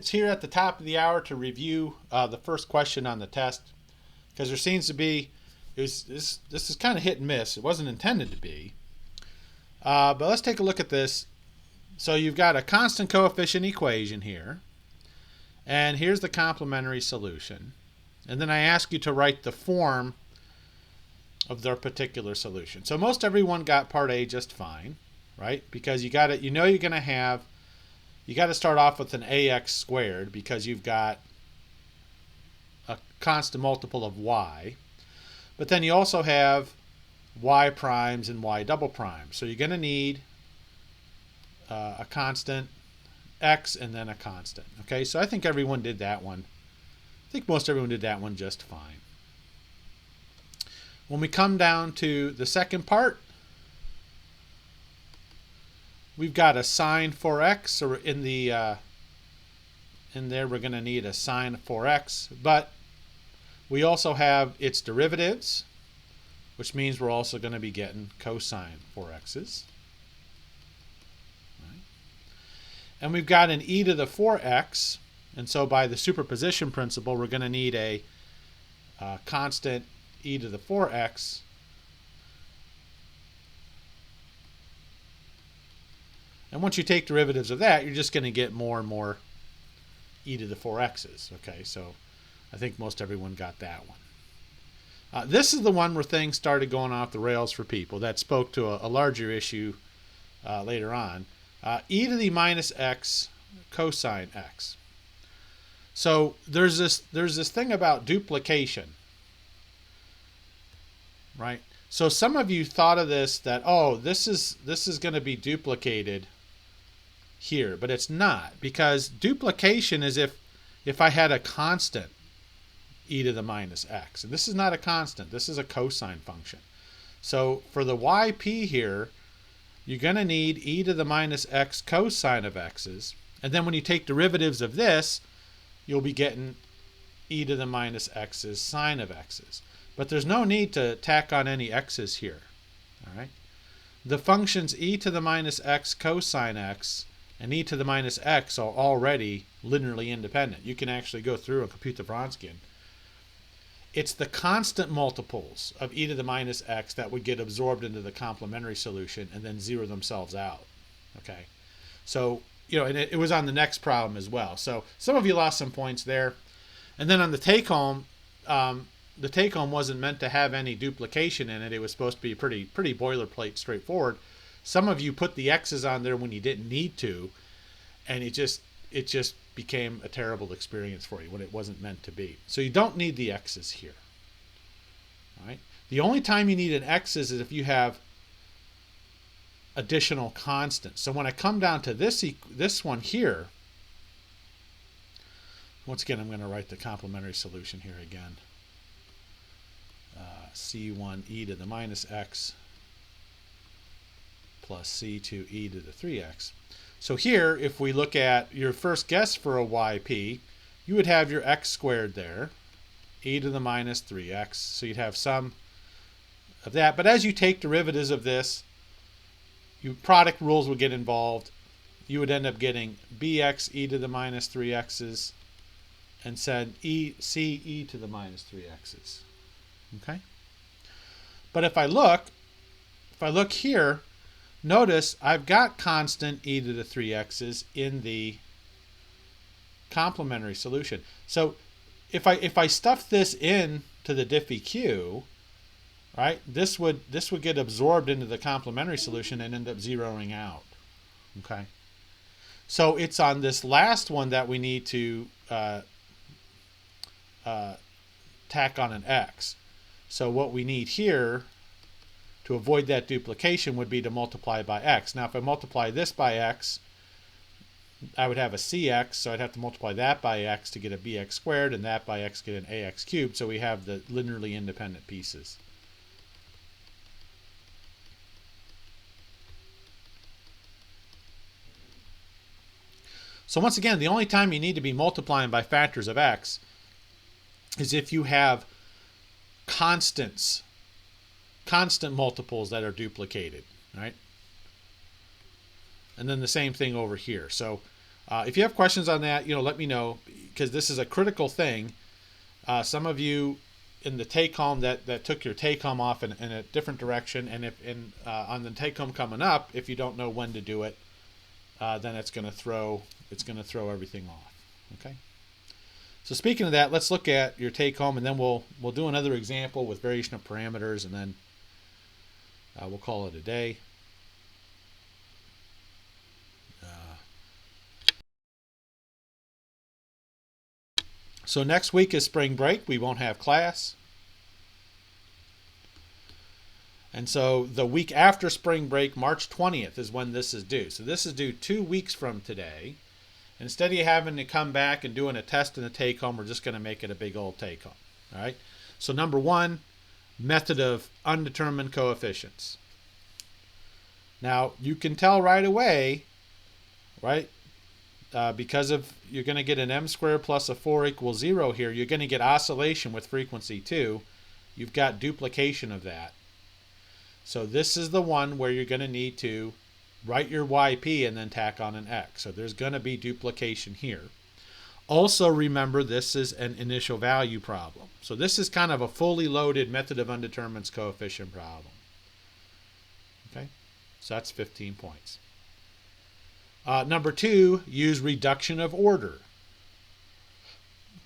It's here at the top of the hour to review the first question on the test because there seems to be this is kind of hit and miss. It wasn't intended to be, but let's take a look at this. So you've got a constant coefficient equation here, and here's the complementary solution. And then I ask you to write the form of their particular solution. So most everyone got part A just fine, right? Because you got to, you're going to have, you got to start off with an ax squared because you've got a constant multiple of y. But then you also have y primes and y double primes. So you're going to need a constant x and then a constant. Okay, so I think everyone did that one. I think most everyone did that one just fine. When we come down to the second part, we've got a sine 4x, or in there we're going to need a sine 4x, but we also have its derivatives, which means we're also going to be getting cosine 4x's. Right. And we've got an e to the 4x, and so by the superposition principle, we're going to need a constant e to the 4x. And once you take derivatives of that, you're just going to get more and more e to the 4x's. Okay, so I think most everyone got that one. This is the one where things started going off the rails for people. That spoke to a larger issue later on. E to the minus x cosine x. So there's this thing about duplication, right? So some of you thought of this that, oh, this is going to be duplicated here, but it's not, because duplication is if I had a constant e to the minus x, and this is not a constant, this is a cosine function. So for the yp here, you're going to need e to the minus x cosine of x's, and then when you take derivatives of this, you'll be getting e to the minus x's sine of x's. But there's no need to tack on any x's here. All right. The functions e to the minus x cosine x and e to the minus x are already linearly independent. You can actually go through and compute the Wronskian. It's the constant multiples of e to the minus x that would get absorbed into the complementary solution and then zero themselves out. Okay. So, and it was on the next problem as well. So some of you lost some points there. And then on the take-home, the take-home wasn't meant to have any duplication in it. It was supposed to be pretty boilerplate, straightforward. Some of you put the x's on there when you didn't need to, and it just became a terrible experience for you when it wasn't meant to be. So you don't need the x's here. All right. The only time you need an x's is if you have additional constants. So when I come down to this one here, once again, I'm going to write the complementary solution here again. C1 e to the minus x plus C2 e to the 3x. So here, if we look at your first guess for a yp, you would have your x squared there, e to the minus 3x. So you'd have some of that. But as you take derivatives of this, product rules would get involved. You would end up getting bx e to the minus 3x's and said c e to the minus 3x's. Okay? But if I look here, notice I've got constant e to the 3x's in the complementary solution. So if I stuff this in to the diffie-q, right, this would get absorbed into the complementary solution and end up zeroing out. Okay? So it's on this last one that we need to tack on an x. So what we need here to avoid that duplication would be to multiply by x. Now if I multiply this by x, I would have a cx, so I'd have to multiply that by x to get a bx squared, and that by x get an ax cubed, so we have the linearly independent pieces. So once again, the only time you need to be multiplying by factors of x is if you have constant multiples that are duplicated, right? And then the same thing over here. So If you have questions on that, let me know, because this is a critical thing. Some of you in the take home that took your take home off in a different direction, and on the take home coming up, if you don't know when to do it, then it's going to throw everything off. Okay. So speaking of that, let's look at your take home, and then we'll do another example with variation of parameters, and then we'll call it a day. So next week is spring break. We won't have class. And so the week after spring break, March 20th, is when this is due. So this is due 2 weeks from today. Instead of you having to come back and doing a test and a take home, we're just going to make it a big old take home. All right. So number one, method of undetermined coefficients. Now you can tell right away, right? Because you're going to get an m squared plus a 4 equals 0 here, you're going to get oscillation with frequency 2. You've got duplication of that. So this is the one where you're going to need to write your yp and then tack on an x. So there's going to be duplication here. Also remember, this is an initial value problem. So this is kind of a fully loaded method of undetermined coefficient problem. Okay, so that's 15 points. Number two, use reduction of order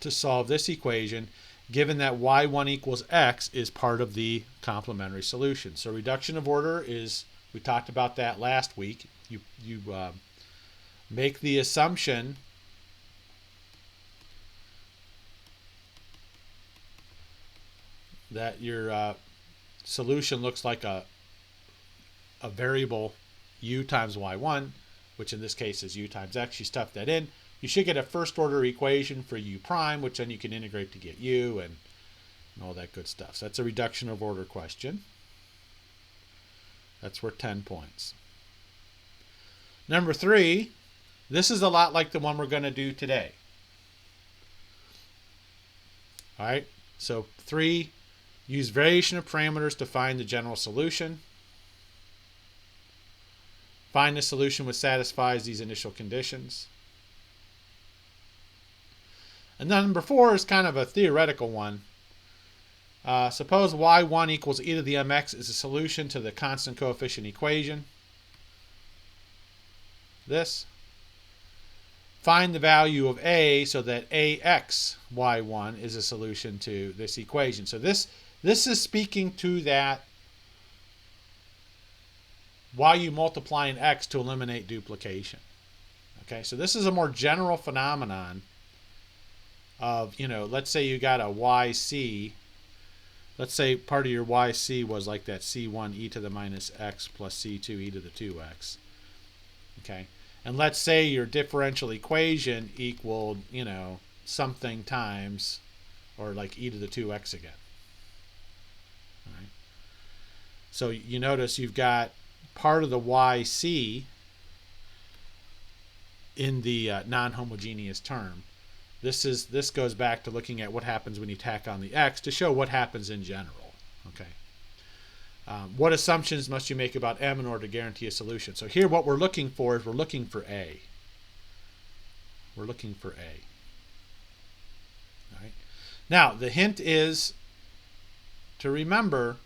to solve this equation, given that y1 equals x is part of the complementary solution. So reduction of order is, we talked about that last week. You make the assumption that your solution looks like a variable u times y1, which in this case is u times x. You stuff that in. You should get a first order equation for u prime, which then you can integrate to get u and all that good stuff. So that's a reduction of order question. That's worth 10 points. Number three, this is a lot like the one we're going to do today. All right, so 3, use variation of parameters to find the general solution. Find the solution which satisfies these initial conditions. And then number 4 is kind of a theoretical one. Suppose y1 equals e to the mx is a solution to the constant coefficient equation. This. Find the value of a so that ax y1 is a solution to this equation. So this is speaking to that why you multiply an x to eliminate duplication. Okay, so this is a more general phenomenon of, let's say you got a yc. Let's say part of your yc was like that c1 e to the minus x plus c2 e to the 2x. Okay, and let's say your differential equation equaled, something times, or like e to the 2x again. All right. So you notice you've got part of the yc in the non-homogeneous term. This goes back to looking at what happens when you tack on the x to show what happens in general. Okay. What assumptions must you make about m in order to guarantee a solution? So here what we're looking for is we're looking for a. We're looking for a. All right. Now the hint is to remember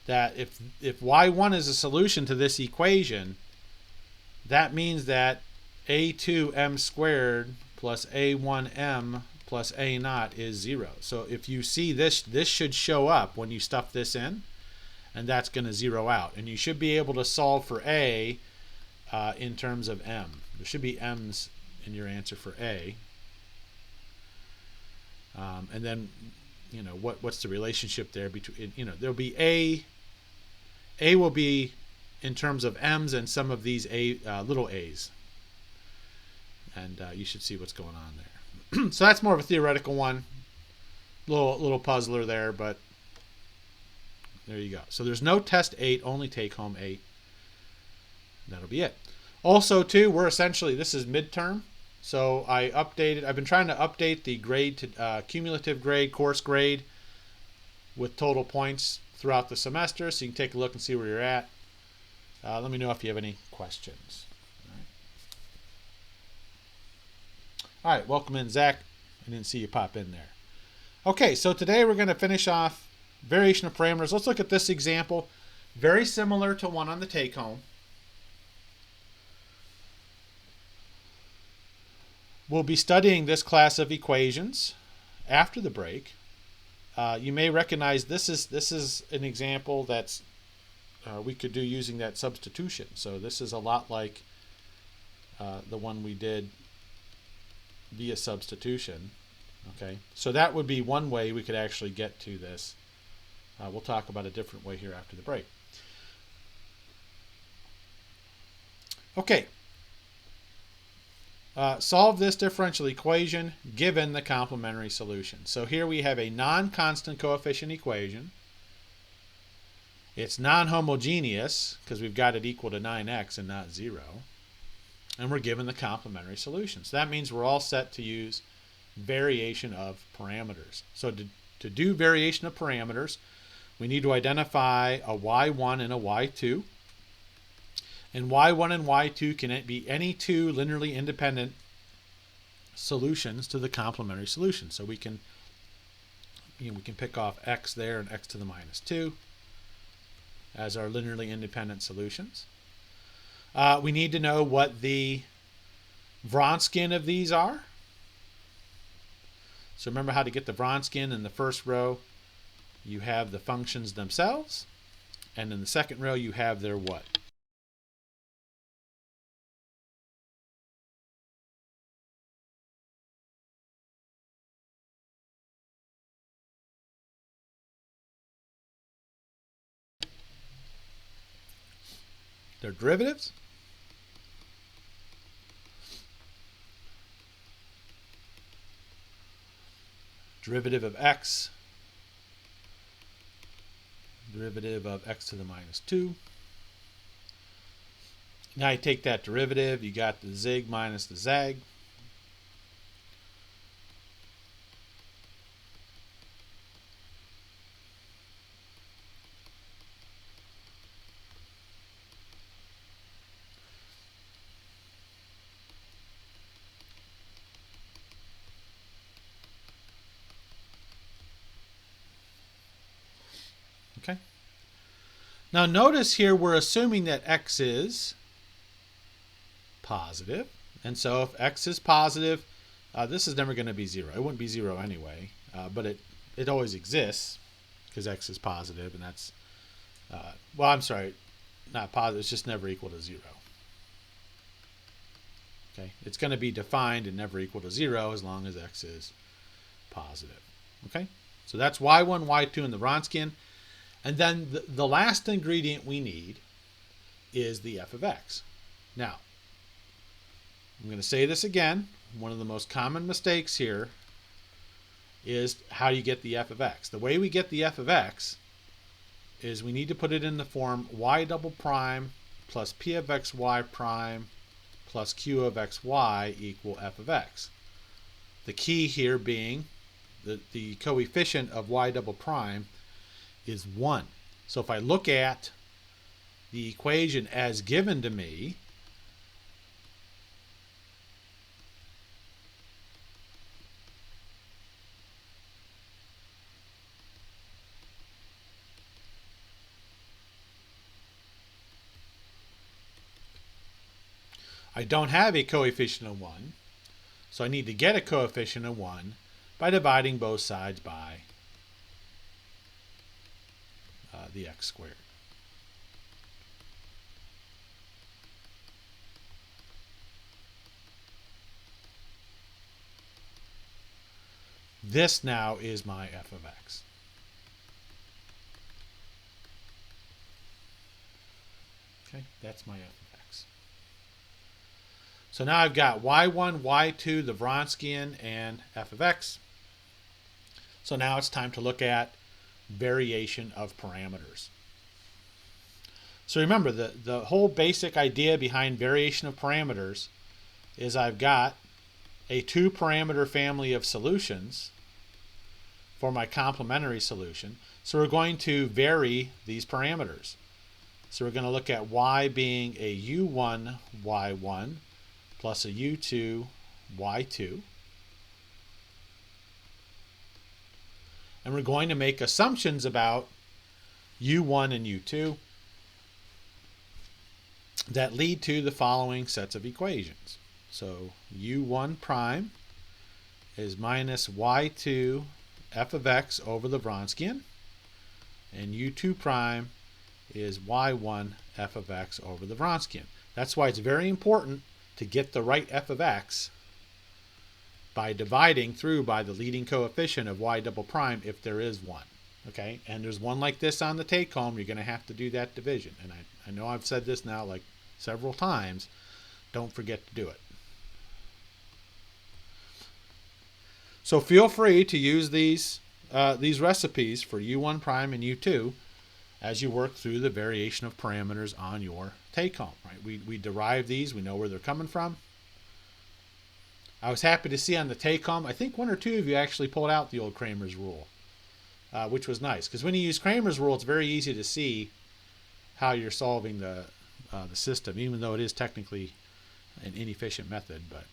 that if y1 is a solution to this equation, that means that a2m squared plus a1m plus a naught is 0. So if you see this should show up when you stuff this in, and that's going to zero out. And you should be able to solve for a in terms of m. There should be m's in your answer for a. And then, what's the relationship there between, there'll be a will be in terms of m's and some of these little a's. And you should see what's going on there. So that's more of a theoretical one. Little puzzler there, but there you go. So there's no test 8, only take home 8. That'll be it. Also, too, this is midterm. So I've been trying to update the grade to cumulative grade, course grade, with total points throughout the semester. So you can take a look and see where you're at. Let me know if you have any questions. All right, welcome in, Zach. I didn't see you pop in there. Okay, so today we're going to finish off variation of parameters. Let's look at this example. Very similar to one on the take-home. We'll be studying this class of equations after the break. You may recognize this is an example that's we could do using that substitution. So this is a lot like the one we did via substitution. Okay, so that would be one way we could actually get to this. We'll talk about a different way here after the break. Okay, solve this differential equation given the complementary solution. So here we have a non-constant coefficient equation. It's non-homogeneous because we've got it equal to 9x and not 0. And we're given the complementary solution. So that means we're all set to use variation of parameters. So to do variation of parameters, we need to identify a y1 and a y2. And y1 and y2 can be any two linearly independent solutions to the complementary solution. So we can pick off x there and x to the minus 2 as our linearly independent solutions. We need to know what the Vronskin of these are. So remember how to get the Vronskin. In the first row, you have the functions themselves. And in the second row, you have their what? Their derivatives. Derivative of x. Derivative of x to the minus 2. Now you take that derivative, you got the zig minus the zag. Okay. Now notice here we're assuming that x is positive. And so if x is positive, this is never going to be 0. It wouldn't be 0 anyway, but it always exists because x is positive, and that's, well, I'm sorry, not positive. It's just never equal to 0. Okay, it's going to be defined and never equal to 0 as long as x is positive. Okay, so that's y1, y2 in the Vronskin. And then the last ingredient we need is the f of x. Now, I'm going to say this again. One of the most common mistakes here is how you get the f of x. The way we get the f of x is we need to put it in the form y double prime plus p of xy prime plus q of xy equal f of x. The key here being the coefficient of y double prime is 1. So if I look at the equation as given to me, I don't have a coefficient of 1, so I need to get a coefficient of 1 by dividing both sides by the x squared. This now is my f of x. Okay, that's my f of x. So now I've got y1, y2, the Vronskin, and f of x. So now it's time to look at variation of parameters. So remember, the whole basic idea behind variation of parameters is I've got a 2-parameter family of solutions for my complementary solution. So we're going to vary these parameters. So we're going to look at y being a u1 y1 plus a u2 y2. And we're going to make assumptions about u1 and u2 that lead to the following sets of equations. So u1 prime is minus y2 f of x over the Wronskian, and u2 prime is y1 f of x over the Wronskian. That's why it's very important to get the right f of x by dividing through by the leading coefficient of y double prime if there is one. Okay, and there's one like this on the take home, you're going to have to do that division. And I know I've said this now like several times, don't forget to do it. So feel free to use these recipes for u1 prime and u2 as you work through the variation of parameters on your take home. Right? We derive these, we know where they're coming from. I was happy to see on the take home, I think one or two of you actually pulled out the old Cramer's rule, which was nice. Because when you use Cramer's rule, it's very easy to see how you're solving the system, even though it is technically an inefficient method. But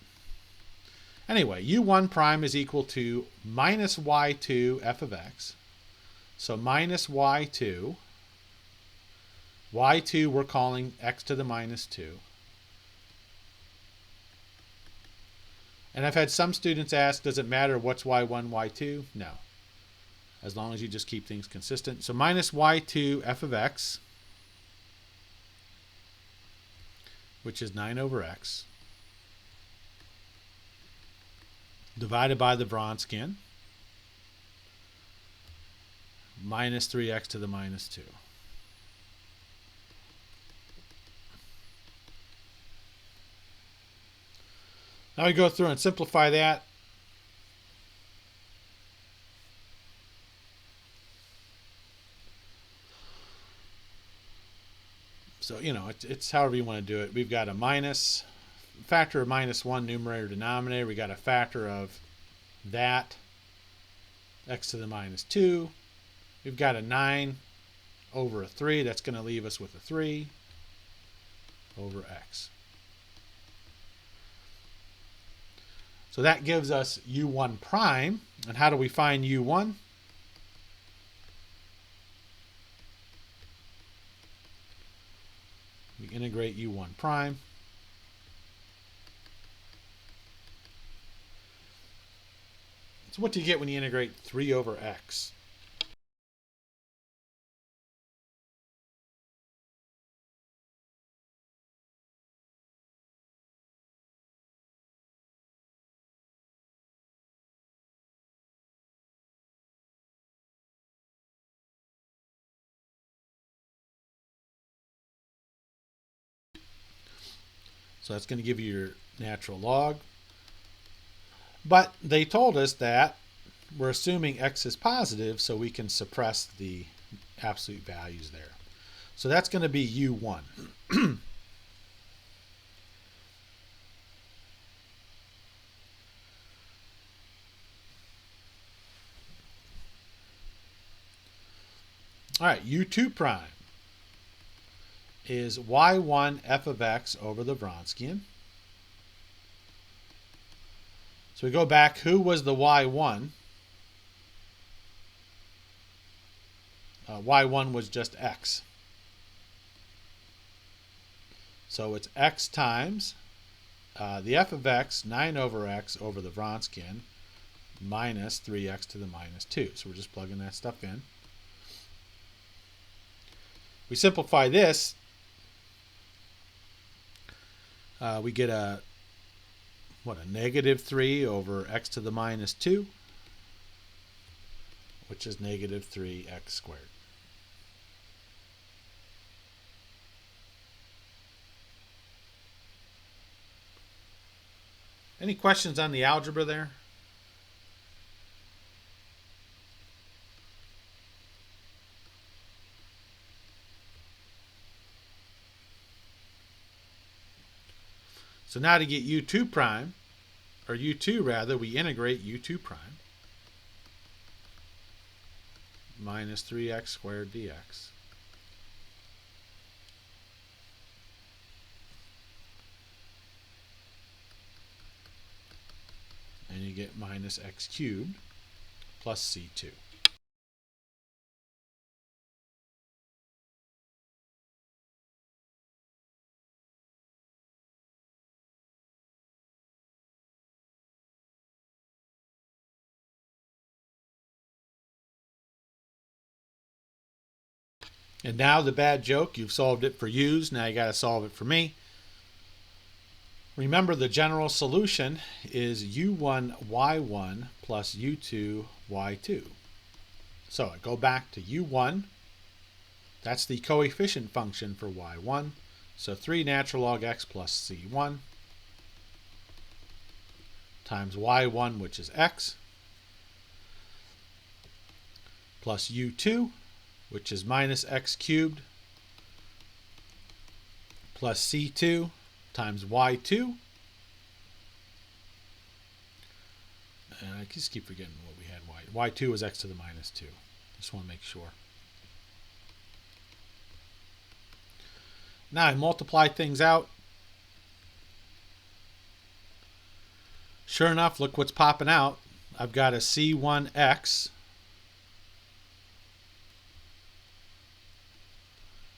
anyway, u1 prime is equal to minus y2 f of x. So minus y2. y2 we're calling x to the minus 2. And I've had some students ask, does it matter what's y1, y2? No. As long as you just keep things consistent. So minus y2 f of x, which is 9 over x, divided by the Wronskian, minus 3x to the minus 2. Now we go through and simplify that. So, it's however you want to do it. We've got a minus, factor of minus 1 numerator denominator. We got a factor of that, x to the minus 2. We've got a 9 over a 3. That's going to leave us with a 3 over x. So that gives us u1 prime. And how do we find u1? We integrate u1 prime. So what do you get when you integrate 3 over x? So that's going to give you your natural log. But they told us that we're assuming x is positive, so we can suppress the absolute values there. So that's going to be u1. All right, u2 prime is y1 f of x over the Wronskian. So we go back, who was the y1? Y1 was just x. So it's x times the f of x, 9 over x over the Wronskian, minus 3x to the minus 2. So we're just plugging that stuff in. We simplify this. We get a negative 3 over x to the minus 2, which is negative 3x squared. Any questions on the algebra there? So now to get u2 prime, or u2 rather, we integrate u2 prime minus 3x squared dx. And you get minus x cubed plus c2. And now the bad joke, you've solved it for u's, now you got to solve it for me. Remember, the general solution is u1 y1 plus u2 y2. So I go back to u1. That's the coefficient function for y1. So 3 natural log x plus c1 times y1, which is x, plus u2, which is minus x cubed, plus c2 times y2. And I just keep forgetting what we had. Y2 was x to the minus 2. Just want to make sure. Now I multiply things out. Sure enough, look what's popping out. I've got a c1x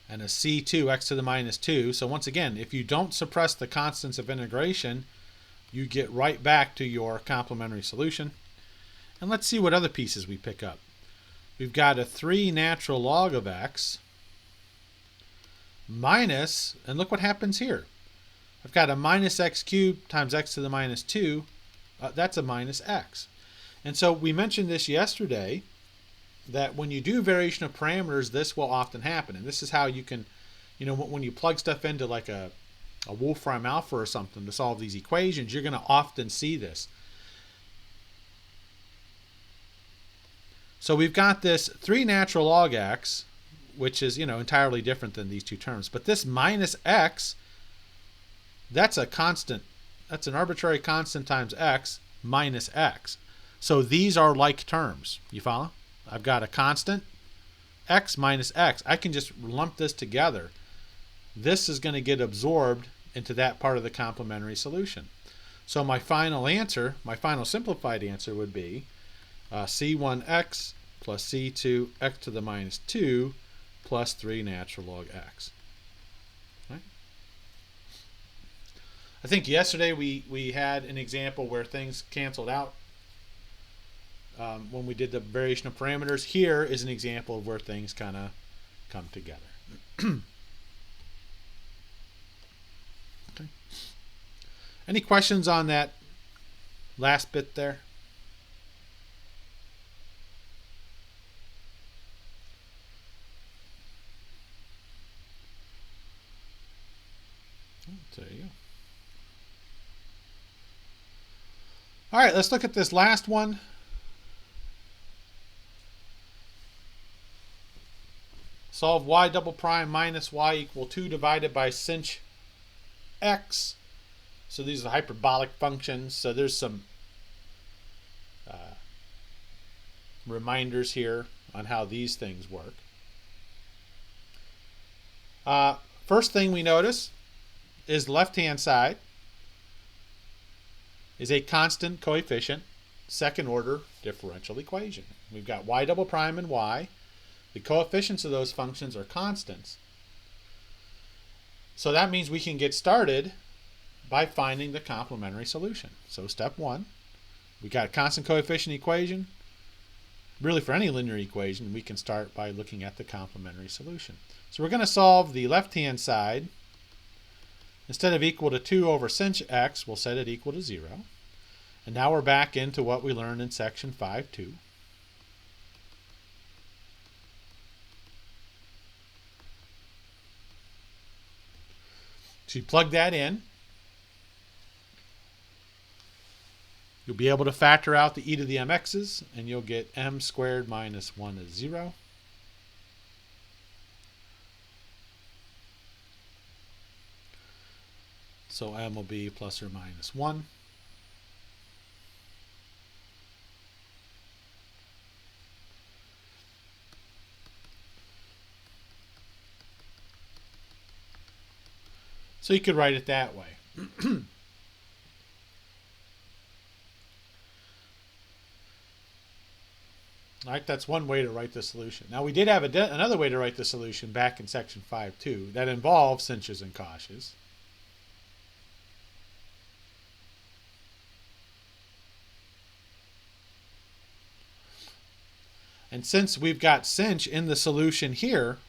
and a c2 x to the minus 2. So once again, if you don't suppress the constants of integration, you get right back to your complementary solution. And let's see what other pieces we pick up. We've got a 3 natural log of x minus, and look what happens here. I've got a minus x cubed times x to the minus 2. That's a minus x. And so we mentioned this yesterday, that when you do variation of parameters, this will often happen. And this is how you can, when you plug stuff into like a Wolfram alpha or something to solve these equations, you're going to often see this. So we've got this 3 natural log x, which is, entirely different than these two terms. But this minus x, that's a constant. That's an arbitrary constant times x minus x. So these are like terms. You follow? I've got a constant, x minus x. I can just lump this together. This is going to get absorbed into that part of the complementary solution. So my final answer, my final simplified answer would be c1x plus c2 x to the minus 2 plus 3 natural log x. Right? I think yesterday we had an example where things canceled out when we did the variation of parameters. Here is an example of where things kind of come together. Okay. Any questions on that last bit there? There you go. All right, let's look at this last one. Solve y double prime minus y equal 2 divided by sinh x. So these are hyperbolic functions. So there's some reminders here on how these things work. First thing we notice is the left-hand side is a constant coefficient second order differential equation. We've got y double prime and y. The coefficients of those functions are constants. So that means we can get started by finding the complementary solution. So step one, we got a constant coefficient equation. Really, for any linear equation, we can start by looking at the complementary solution. So we're going to solve the left-hand side. Instead of equal to 2 over sinh x, we'll set it equal to 0. And now we're back into what we learned in section 5.2. So you plug that in. You'll be able to factor out the e to the mx's, and you'll get m squared minus 1 is 0. So m will be plus or minus 1. So you could write it that way. All right, that's one way to write the solution. Now we did have another way to write the solution back in section 5.2 that involves cinches and cosh's. And since we've got sinh in the solution here,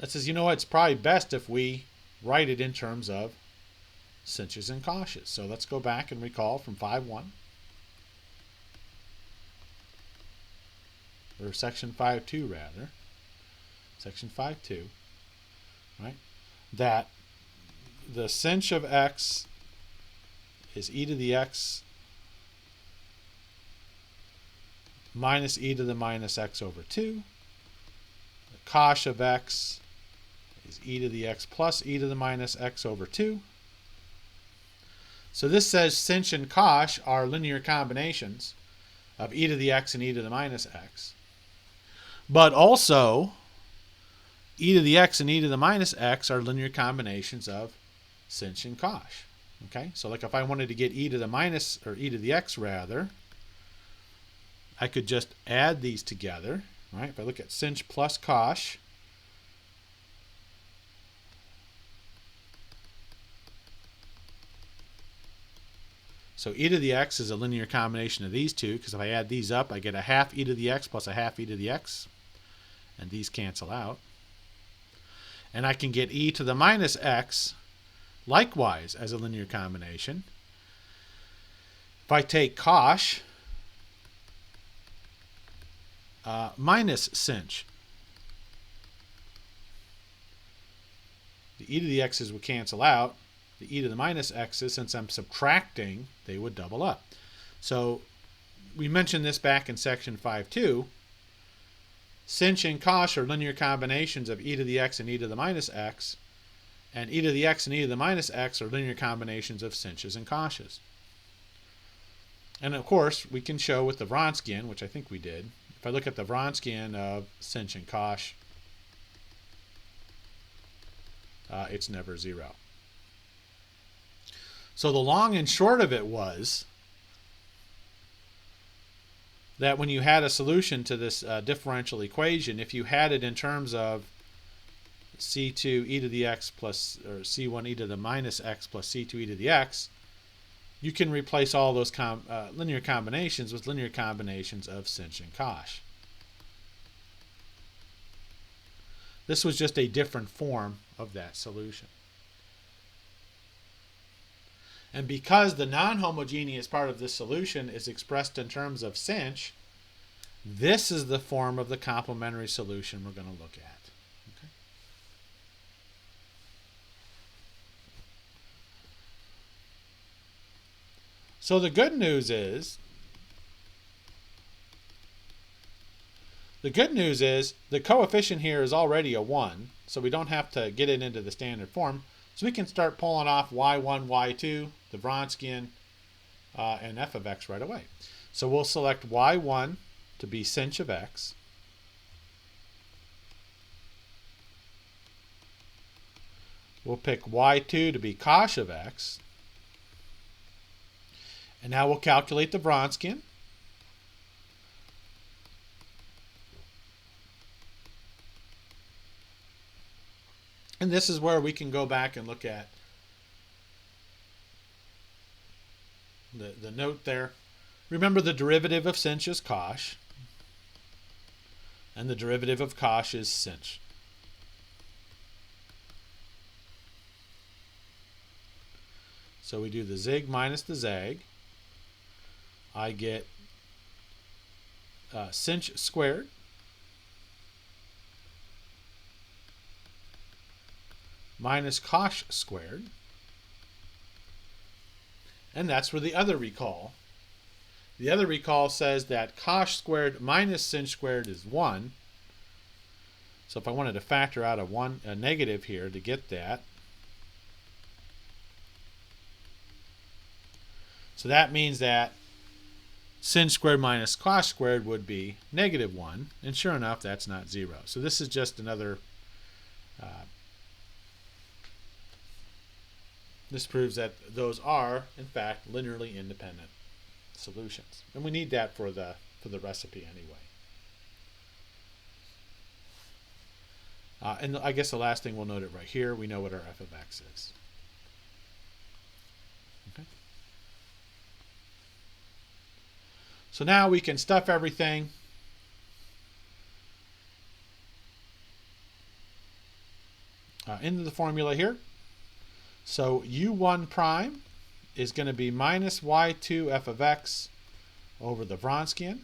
That says, you know what, it's probably best if we write it in terms of cinches and coshs. So let's go back and recall from 5.1, or section 5.2 rather, section 5.2, right? That the sinh of x is e to the x minus e to the minus x over 2. The cosh of x is e to the x plus e to the minus x over 2. So this says sinh and cosh are linear combinations of e to the x and e to the minus x. But also, e to the x and e to the minus x are linear combinations of sinh and cosh. Okay, so like if I wanted to get e to the minus, or e to the x rather, I could just add these together, right? If I look at sinh plus cosh, so e to the x is a linear combination of these two, because if I add these up, I get a half e to the x plus a half e to the x, and these cancel out. And I can get e to the minus x likewise as a linear combination. If I take cosh minus sinh, the e to the x's would cancel out. The e to the minus x's, since I'm subtracting, they would double up. So we mentioned this back in section 5.2. Sinh and cosh are linear combinations of e to the x and e to the minus x, and e to the x and e to the minus x are linear combinations of sinh and coshes. And of course, we can show with the Wronskian, which I think we did. If I look at the Wronskian of sinh and cosh, it's never 0. So the long and short of it was that when you had a solution to this differential equation, if you had it in terms of c2 e to the x plus, or c1 e to the minus x plus c2 e to the x, you can replace all those linear combinations with linear combinations of sinh and cosh. This was just a different form of that solution. And because the non-homogeneous part of this solution is expressed in terms of sinh, this is the form of the complementary solution we're going to look at. Okay. So the good news is the coefficient here is already a 1, so we don't have to get it into the standard form. So we can start pulling off y1, y2, the Wronskian, and f of x right away. So we'll select y1 to be sinh of x. We'll pick y2 to be cosh of x. And now we'll calculate the Wronskian. And this is where we can go back and look at the note there. Remember, the derivative of sinh is cosh, and the derivative of cosh is sinh. So we do the zig minus the zag. I get sinh squared minus cosh squared. And that's for the other recall. The other recall says that cosh squared minus sinh squared is 1. So if I wanted to factor out a negative here to get that, so that means that sinh squared minus cosh squared would be negative 1. And sure enough, that's not 0. So this is just another this proves that those are, in fact, linearly independent solutions. And we need that for the recipe anyway. And I guess the last thing we'll note it right here, we know what our f of x is. Okay. So now we can stuff everything. into the formula here. So u1 prime is going to be minus y2 f of x over the Wronskian.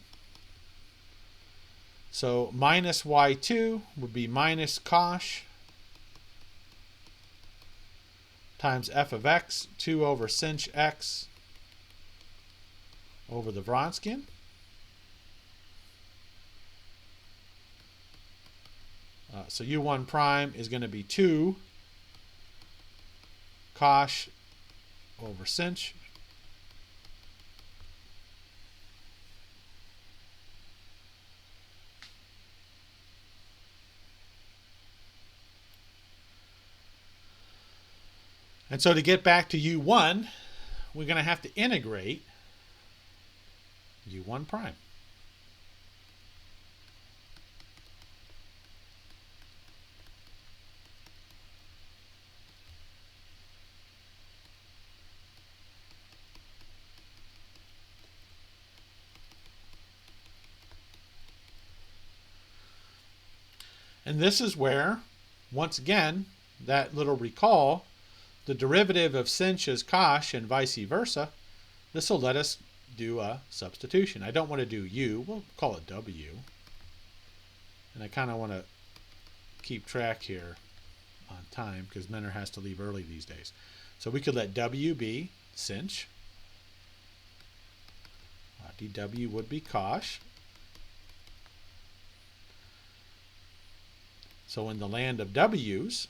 So minus y2 would be minus cosh times f of x, 2 over sinh x over the Wronskian. So u1 prime is going to be 2 cosh over sinh. And so to get back to u1, we're going to have to integrate u1 prime. And this is where, once again, that little recall, the derivative of sinh is cosh and vice versa, this will let us do a substitution. I don't want to do u, we'll call it w. And I kind of want to keep track here on time because Mentor has to leave early these days. So we could let w be sinh. dw would be cosh. So in the land of w's,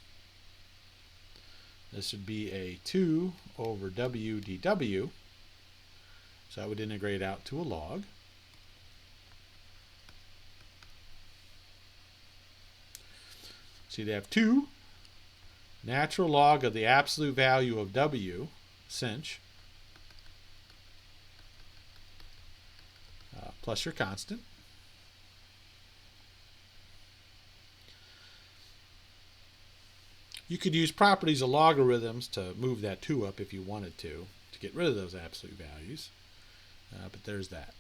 this would be a 2 over w dw. So that would integrate out to a log. So you'd have 2 natural log of the absolute value of w, sinh, plus your constant. You could use properties of logarithms to move that 2 up if you wanted to get rid of those absolute values. But there's that.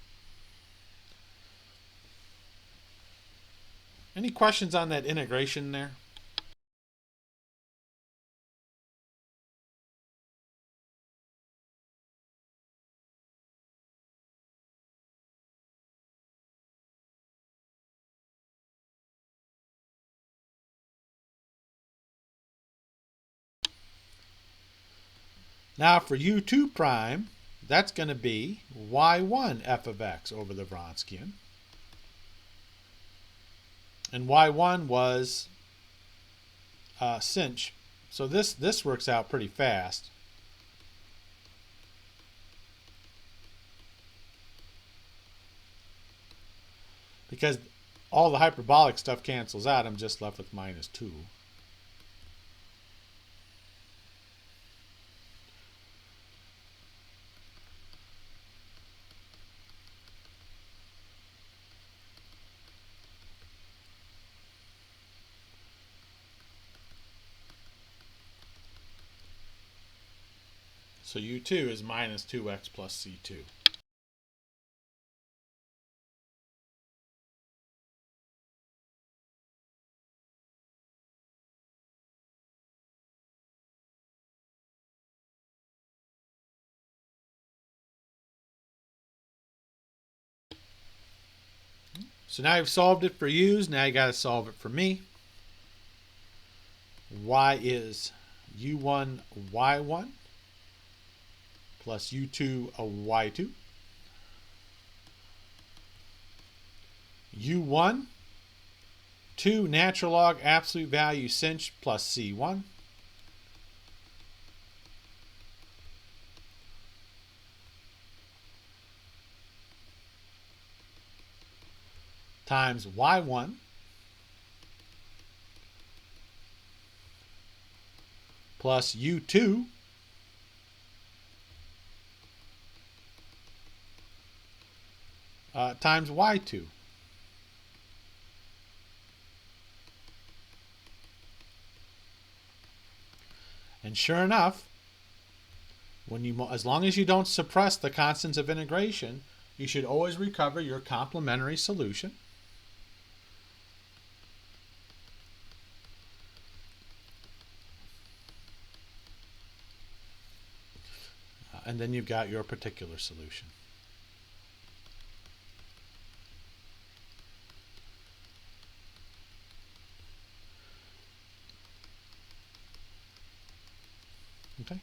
Any questions on that integration there? Now for u2 prime, that's going to be y1 f of x over the Wronskian. And y1 was sinh. So this works out pretty fast. Because all the hyperbolic stuff cancels out, I'm just left with minus 2. So u2 is minus 2x plus c2. So now you've solved it for u's. Now you got to solve it for me. Y is u1 y1 plus u2 y2. u1, 2 natural log absolute value sinh plus c1. Times y1 plus u2 times y2. And sure enough, as long as you don't suppress the constants of integration, you should always recover your complementary solution. and then you've got your particular solution. Okay.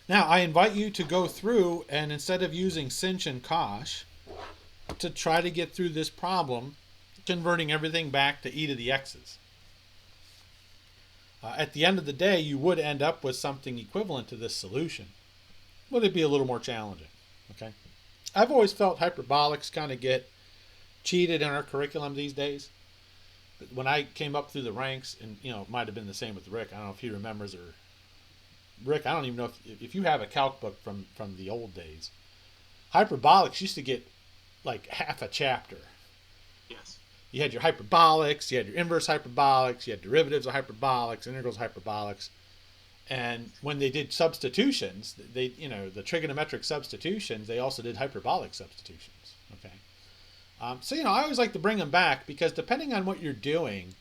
Now, I invite you to go through and instead of using Cinch and Cosh, to try to get through this problem, converting everything back to e to the x's. At the end of the day, you would end up with something equivalent to this solution. Would it be a little more challenging? Okay. I've always felt hyperbolics kind of get cheated in our curriculum these days. When I came up through the ranks, and it might have been the same with Rick. I don't know if he remembers, or Rick, I don't even know if you have a calc book from the old days. Hyperbolics used to get like half a chapter. Yes. You had your hyperbolics, you had your inverse hyperbolics, you had derivatives of hyperbolics, integrals of hyperbolics. And when they did substitutions, the trigonometric substitutions, they also did hyperbolic substitutions. Okay. So I always like to bring them back because depending on what you're doing,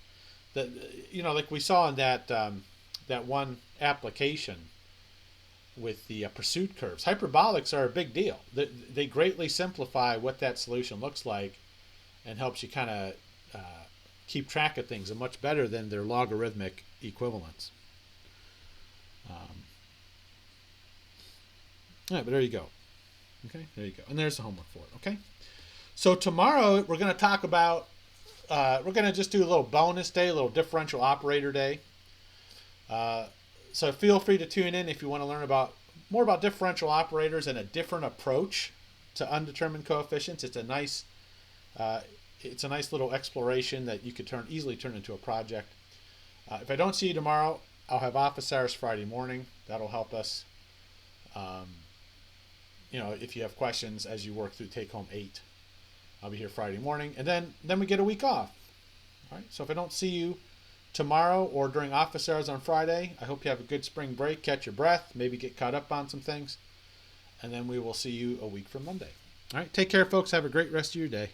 like we saw in that one application with the pursuit curves, hyperbolics are a big deal. They greatly simplify what that solution looks like, and helps you kind of keep track of things much better than their logarithmic equivalents. All right, but there you go. Okay, there you go. And there's the homework for it. Okay. So tomorrow we're going to talk about, we're going to just do a little bonus day, a little differential operator day. So feel free to tune in if you want to learn more about differential operators and a different approach to undetermined coefficients. It's a nice little exploration that you could easily turn into a project. If I don't see you tomorrow, I'll have office hours Friday morning. That'll help us. If you have questions as you work through Take Home 8, I'll be here Friday morning, and then we get a week off. All right. So if I don't see you tomorrow or during office hours on Friday, I hope you have a good spring break, catch your breath, maybe get caught up on some things, and then we will see you a week from Monday. All right. Take care, folks. Have a great rest of your day.